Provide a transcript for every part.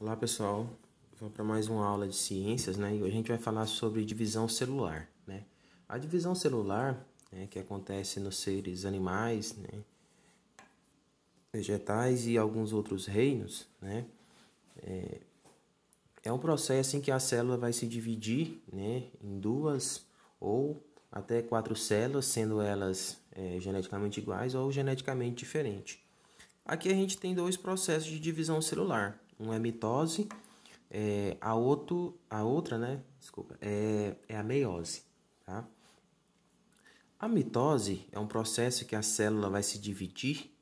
Olá pessoal, vamos para mais uma aula de ciências, né? E hoje a gente vai falar sobre divisão celular, né? A divisão celular, né, que acontece nos seres animais, né, vegetais e alguns outros reinos, né? É um processo em que a célula vai se dividir, né, em duas ou até quatro células, sendo elas geneticamente iguais ou geneticamente diferentes. Aqui a gente tem dois processos de divisão celular. Um é mitose, a outra, né? Desculpa, é a meiose, tá? A mitose é um processo que a célula vai se dividir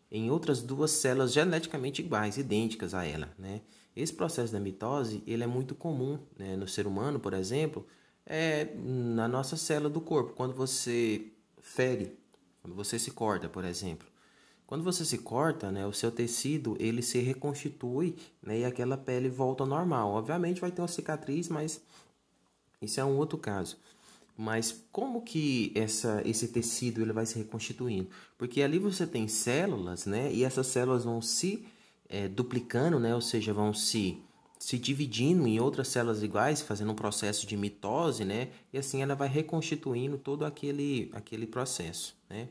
em outras duas células geneticamente iguais, idênticas a ela, né? Esse processo da mitose, ele é muito comum, né, no ser humano, por exemplo, na nossa célula do corpo. Quando você fere, quando você se corta, por exemplo. Quando você se corta, né, o seu tecido ele se reconstitui, né, e aquela pele volta ao normal. Obviamente vai ter uma cicatriz, mas isso é um outro caso. Mas como que esse tecido ele vai se reconstituindo? Porque ali você tem células, né, e essas células vão se duplicando, né, ou seja, vão se dividindo em outras células iguais, fazendo um processo de mitose, né, e assim ela vai reconstituindo todo aquele processo, né.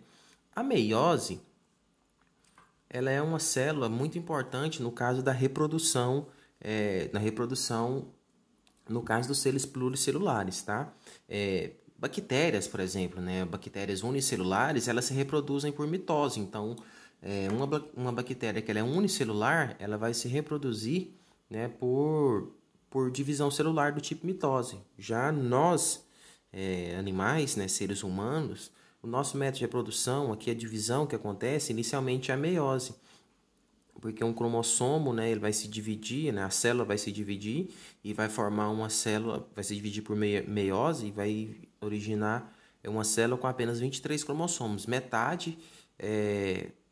A meiose ela é uma célula muito importante no caso da reprodução, no caso dos seres pluricelulares, tá? Bactérias, por exemplo, né? Bactérias unicelulares, elas se reproduzem por mitose. Então, uma bactéria que ela é unicelular, ela vai se reproduzir, né, por divisão celular do tipo mitose. Já nós, animais, né, seres humanos, o nosso método de reprodução, aqui a divisão que acontece, inicialmente é a meiose, porque um cromossomo, né, ele vai se dividir, né, a célula vai se dividir e vai formar uma célula, vai se dividir por meiose e vai originar uma célula com apenas 23 cromossomos, metade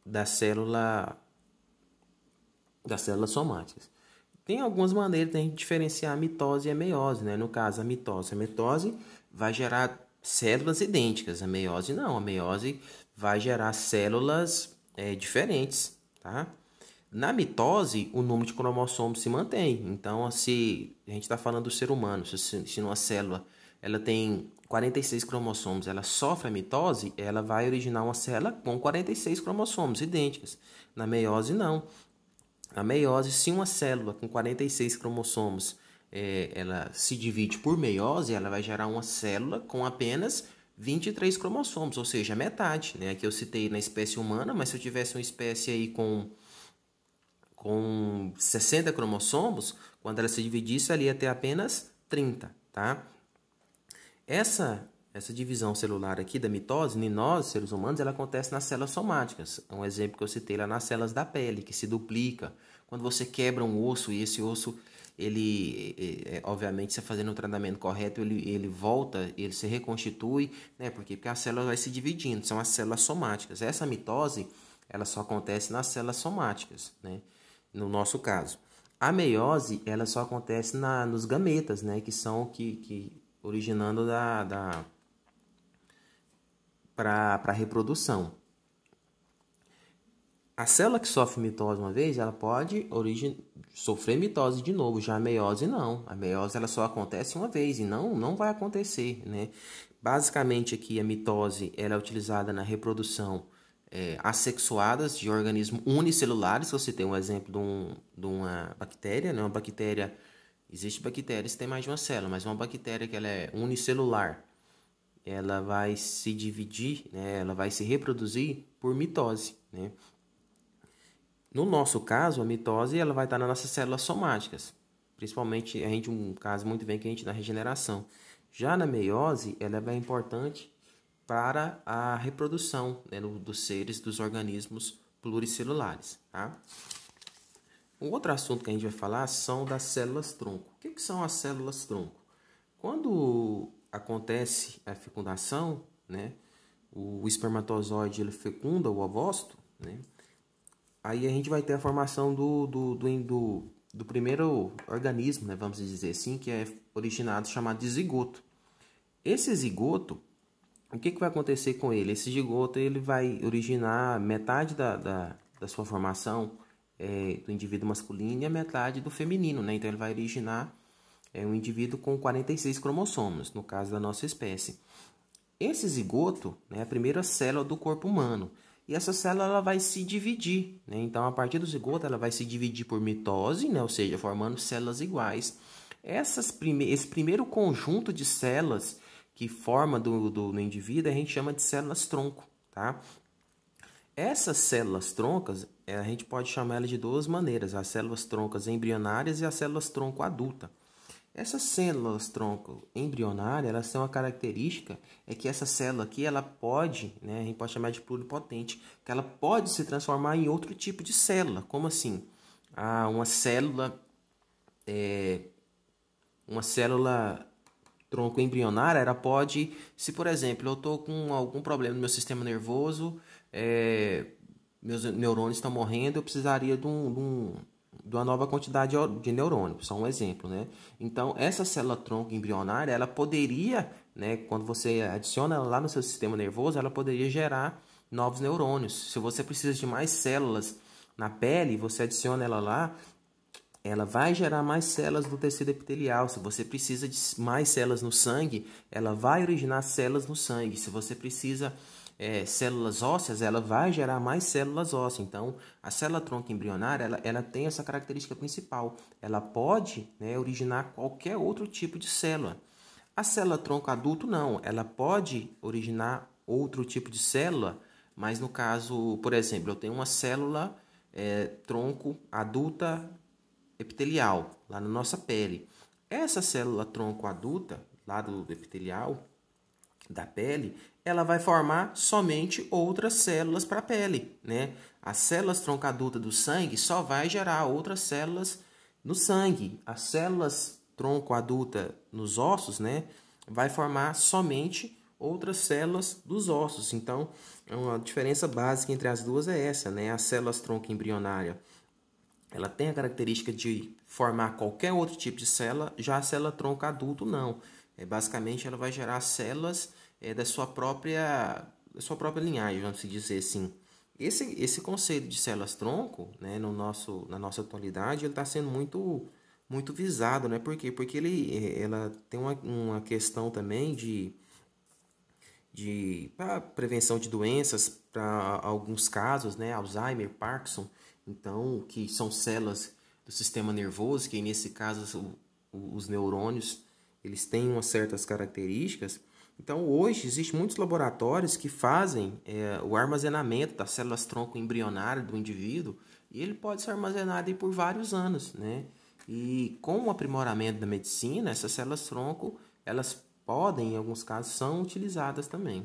das células somáticas. Tem algumas maneiras de a gente diferenciar a mitose e a meiose, né? No caso, a mitose vai gerar células idênticas, a meiose não, a meiose vai gerar células diferentes, tá? Na mitose, o número de cromossomos se mantém. Então, se a gente está falando do ser humano, se numa célula ela tem 46 cromossomos, ela sofre a mitose, ela vai originar uma célula com 46 cromossomos idênticas. Na meiose, não. A meiose, se uma célula com 46 cromossomos ela se divide por meiose, ela vai gerar uma célula com apenas 23 cromossomos, ou seja, metade, né? Aqui eu citei na espécie humana, mas se eu tivesse uma espécie aí com 60 cromossomos, quando ela se dividisse, ela ia ter apenas 30, tá? Essa divisão celular aqui da mitose, em nós, seres humanos, ela acontece nas células somáticas. É um exemplo que eu citei lá nas células da pele, que se duplica. Quando você quebra um osso e esse osso, obviamente, você fazendo o tratamento correto, ele volta, ele se reconstitui, né? Porque a célula vai se dividindo, são as células somáticas. Essa mitose, ela só acontece nas células somáticas, né? No nosso caso. A meiose, ela só acontece nos gametas, né? Que são que originando para a reprodução. A célula que sofre mitose uma vez, ela pode sofrer mitose de novo. Já a meiose não. A meiose ela só acontece uma vez e não vai acontecer, né? Basicamente aqui a mitose ela é utilizada na reprodução assexuadas de organismos unicelulares. Você tem um exemplo de uma bactéria, né? Uma bactéria, existe bactérias que têm mais de uma célula, mas uma bactéria que ela é unicelular, ela vai se dividir, né? Ela vai se reproduzir por mitose, né? No nosso caso, a mitose ela vai estar nas nossas células somáticas, principalmente um caso muito bem que a gente na regeneração. Já na meiose, ela é bem importante para a reprodução, né, dos seres, dos organismos pluricelulares, tá? Um outro assunto que a gente vai falar são das células tronco. O que são as células tronco? Quando acontece a fecundação, né, o espermatozoide ele fecunda o ovócito, né, aí a gente vai ter a formação do primeiro organismo, né, vamos dizer assim, que é originado, chamado de zigoto. Esse zigoto, o que vai acontecer com ele? Esse zigoto ele vai originar metade da sua formação do indivíduo masculino e a metade do feminino, né? Então ele vai originar um indivíduo com 46 cromossomos, no caso da nossa espécie. Esse zigoto, né, é a primeira célula do corpo humano. E essa célula ela vai se dividir, né? Então, a partir do zigoto, ela vai se dividir por mitose, né? Ou seja, formando células iguais. Esse primeiro conjunto de células que forma no indivíduo, a gente chama de células-tronco, tá? Essas células-troncas, a gente pode chamar elas de duas maneiras, as células-troncas embrionárias e as células-tronco adulta. Essas células-tronco embrionárias, elas têm uma característica, é que essa célula aqui, ela pode, né, a gente pode chamar de pluripotente, que ela pode se transformar em outro tipo de célula. Como assim? Uma célula tronco embrionária, ela pode, se por exemplo, eu estou com algum problema no meu sistema nervoso, meus neurônios estão morrendo, eu precisaria de uma nova quantidade de neurônios, só um exemplo, né? Então, essa célula-tronco embrionária, ela poderia, né, quando você adiciona ela lá no seu sistema nervoso, ela poderia gerar novos neurônios. Se você precisa de mais células na pele, você adiciona ela lá, ela vai gerar mais células do tecido epitelial. Se você precisa de mais células no sangue, ela vai originar células no sangue. Se você precisa células ósseas, ela vai gerar mais células ósseas. Então, a célula-tronco embrionária, ela tem essa característica principal. Ela pode, né, originar qualquer outro tipo de célula. A célula-tronco adulto, não. Ela pode originar outro tipo de célula, mas no caso, por exemplo, eu tenho uma célula tronco adulta epitelial, lá na nossa pele. Essa célula-tronco adulta, lá do epitelial, da pele, ela vai formar somente outras células para a pele, né? As células tronco adulta do sangue só vai gerar outras células no sangue. As células tronco adulta nos ossos, né, vai formar somente outras células dos ossos. Então, uma diferença básica entre as duas é essa, né? As células tronco embrionária, ela tem a característica de formar qualquer outro tipo de célula, já a célula tronco adulto não. Basicamente, ela vai gerar células da sua própria linhagem, vamos dizer assim. Esse conceito de células-tronco, né, na nossa atualidade, ele está sendo muito visado, né? Por quê? Porque ela tem uma questão também para prevenção de doenças, para alguns casos, né, Alzheimer, Parkinson, então, que são células do sistema nervoso, que nesse caso os neurônios, eles têm umas certas características. Então, hoje, existem muitos laboratórios que fazem o armazenamento das células-tronco embrionárias do indivíduo, e ele pode ser armazenado aí por vários anos, né? E com o aprimoramento da medicina, essas células-tronco, elas podem, em alguns casos, são utilizadas também.